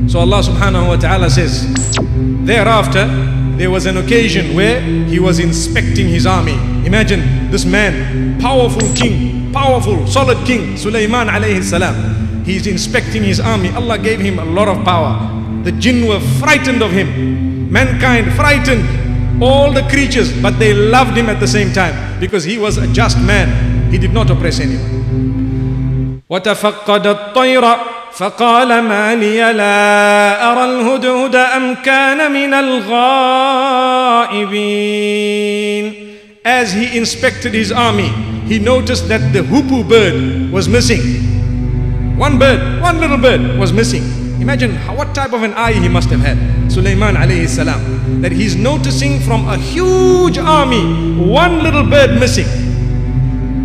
So Allah subhanahu wa ta'ala says, thereafter there was an occasion where he was inspecting his army. Imagine this man, powerful king, powerful, solid king, Suleiman alayhi salam. He's inspecting his army. Allah gave him a lot of power. The jinn were frightened of him. Mankind frightened, all the creatures, but they loved him at the same time because he was a just man. He did not oppress anyone. وَتَفَقَّدَ الطَّيْرَ فقال ما لي لا أرى الهدهد أم كان من الغائبين. As he inspected his army, he noticed that the hoopoe bird was missing. One bird, one little bird was missing. Imagine what type of an eye he must have had, Suleiman alayhi salam, that he's noticing from a huge army, one little bird missing.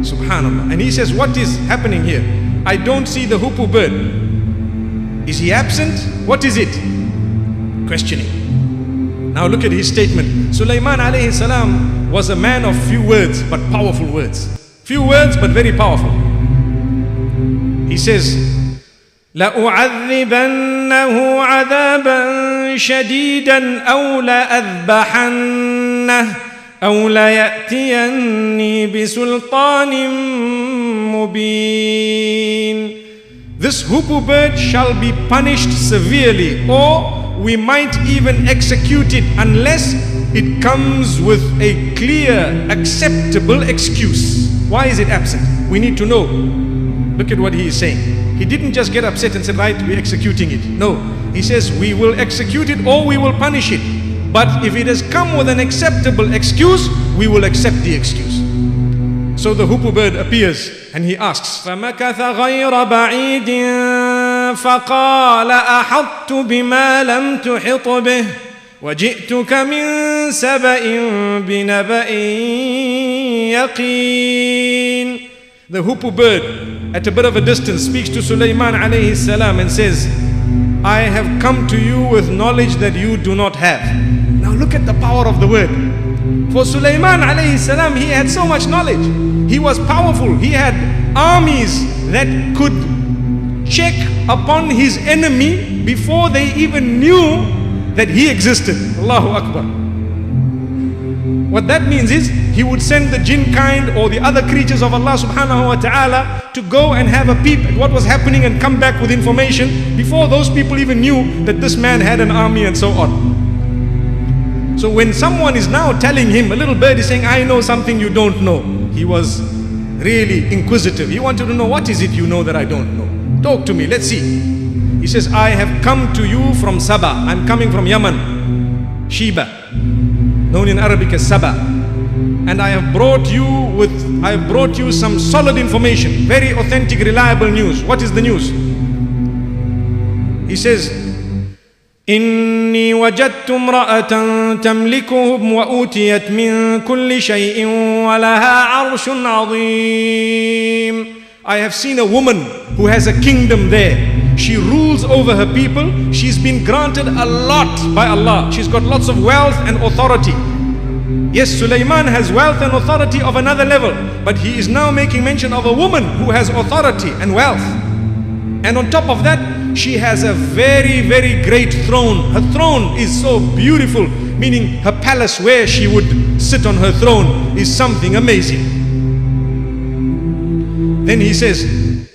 Subhanallah. And he says, what is happening here? I don't see the hoopoe bird. Is he absent? What is it? Questioning. Now look at his statement. Suleiman alayhi salam was a man of few words but powerful words. Few words but very powerful. He says, لَأُعَذِّبَنَّهُ عَذَابًا شَدِيدًا أَوْ لَأَذْبَحَنَّهُ أَوْ لَيَأْتِيَنِّي بِسُلْطَانٍ مُبِينٍ. This hoopoe bird shall be punished severely, or we might even execute it unless it comes with a clear, acceptable excuse. Why is it absent? We need to know. Look at what he is saying. He didn't just get upset and said, right, we're executing it. No, he says we will execute it or we will punish it. But if it has come with an acceptable excuse, we will accept the excuse. So the hoopoe bird appears and he asks, فَمَكَثَ غَيْرَ بَعِيدٍ فَقَالَ أَحَطْتُ بِمَا لَمْ تُحِطْ بِهِ وَجِئْتُكَ مِنْ سَبَإٍ بِنَبَإٍ يَقِينٍ. The hoopoe bird at a bit of a distance speaks to Suleiman alayhi salam and says, I have come to you with knowledge that you do not have. Now look at the power of the word. For Suleiman alayhi salam, he had so much knowledge. He was powerful. He had armies that could check upon his enemy before they even knew that he existed. Allahu Akbar. What that means is he would send the jinn kind or the other creatures of Allah subhanahu wa ta'ala to go and have a peep at what was happening and come back with information before those people even knew that this man had an army and so on. So when someone is now telling him, a little bird is saying, I know something you don't know. He was really inquisitive. He wanted to know, what is it you know that I don't know? Talk to me, let's see. He says, I have come to you from Saba. I'm coming from Yemen, Sheba, known in Arabic as Saba. And I have brought you some solid information, very authentic, reliable news. What is the news? He says, إني وجدت امرأة تملكهم وأوتيت من كل شيء ولها عرش عظيم. I have seen a woman who has a kingdom there. She rules over her people. She's been granted a lot by Allah. She's got lots of wealth and authority. Yes, Suleiman has wealth and authority of another level, but he is now making mention of a woman who has authority and wealth. And on top of that, she has a very, very great throne. Her throne is so beautiful, meaning her palace where she would sit on her throne is something amazing. Then he says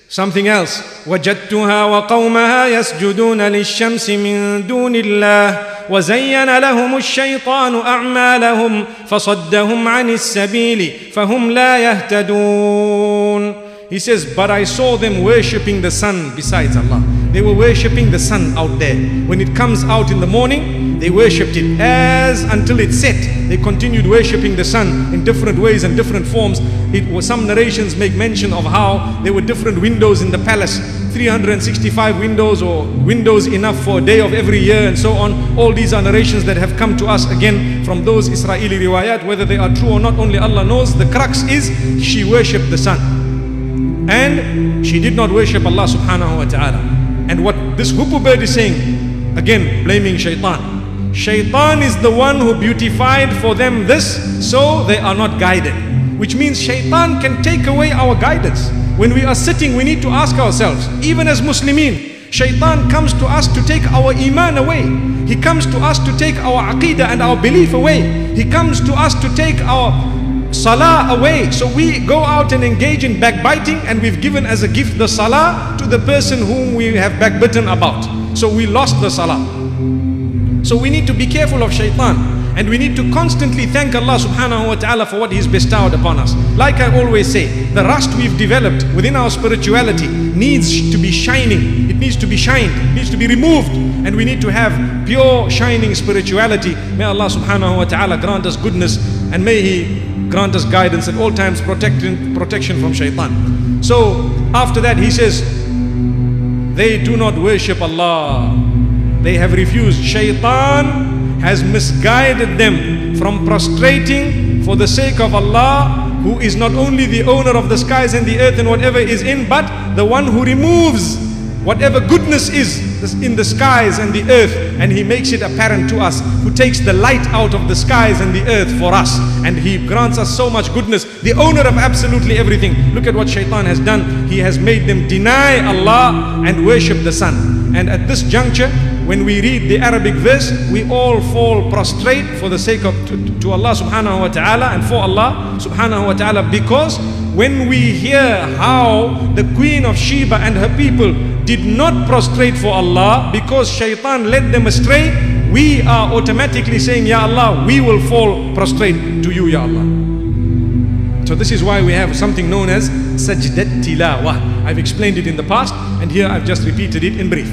something else. وَجَدْتُهَا وَقَوْمَهَا يَسْجُدُونَ لِلشَّمْسِ مِن دُونِ اللَّهِ وَزَيَّنَ لَهُمُ الشَّيْطَانُ أَعْمَالَهُمْ فَصَدَّهُمْ عَنِ السَّبِيلِ فَهُمْ لَا يَهْتَدُونَ. He says, but I saw them worshipping the sun besides Allah. They were worshipping the sun out there. When it comes out in the morning, they worshipped it as until it set. They continued worshipping the sun in different ways and different forms. Some narrations make mention of how there were different windows in the palace, 365 windows, or windows enough for a day of every year and so on. All these are narrations that have come to us again from those Israeli riwayat. Whether they are true or not, only Allah knows. The crux is she worshipped the sun. And she did not worship Allah subhanahu wa ta'ala. And what this hoopoe bird is saying, again blaming shaitan. Shaitan is the one who beautified for them this, so they are not guided. Which means shaitan can take away our guidance. When we are sitting, we need to ask ourselves, even as Muslimin, Shaitan comes to us to take our iman away. He comes to us to take our aqidah and our belief away. He comes to us to take our salah away. So we go out and engage in backbiting, and we've given as a gift the salah to the person whom we have backbitten about. So we lost the salah. So we need to be careful of shaitan. And we need to constantly thank Allah subhanahu wa ta'ala for what He's bestowed upon us. Like I always say, the rust we've developed within our spirituality needs to be shining. It needs to be shined. It needs to be removed. And we need to have pure shining spirituality. May Allah subhanahu wa ta'ala grant us goodness, and may He grant us guidance at all times, protection from shaitan. So after that He says, they do not worship Allah. They have refused. Shaitan has misguided them from prostrating for the sake of Allah, who is not only the owner of the skies and the earth and whatever is in, but the one who removes whatever goodness is in the skies and the earth, and He makes it apparent to us, who takes the light out of the skies and the earth for us, and He grants us so much goodness, the owner of absolutely everything. Look at what shaitan has done. He has made them deny Allah and worship the sun. And at this juncture, when we read the Arabic verse, we all fall prostrate for the sake of to Allah subhanahu wa ta'ala and for Allah subhanahu wa ta'ala, because when we hear how the Queen of Sheba and her people did not prostrate for Allah because shaitan led them astray, we are automatically saying, Ya Allah, we will fall prostrate to you, Ya Allah. So this is why we have something known as sajdat tilawah. I've explained it in the past, and here I've just repeated it in brief.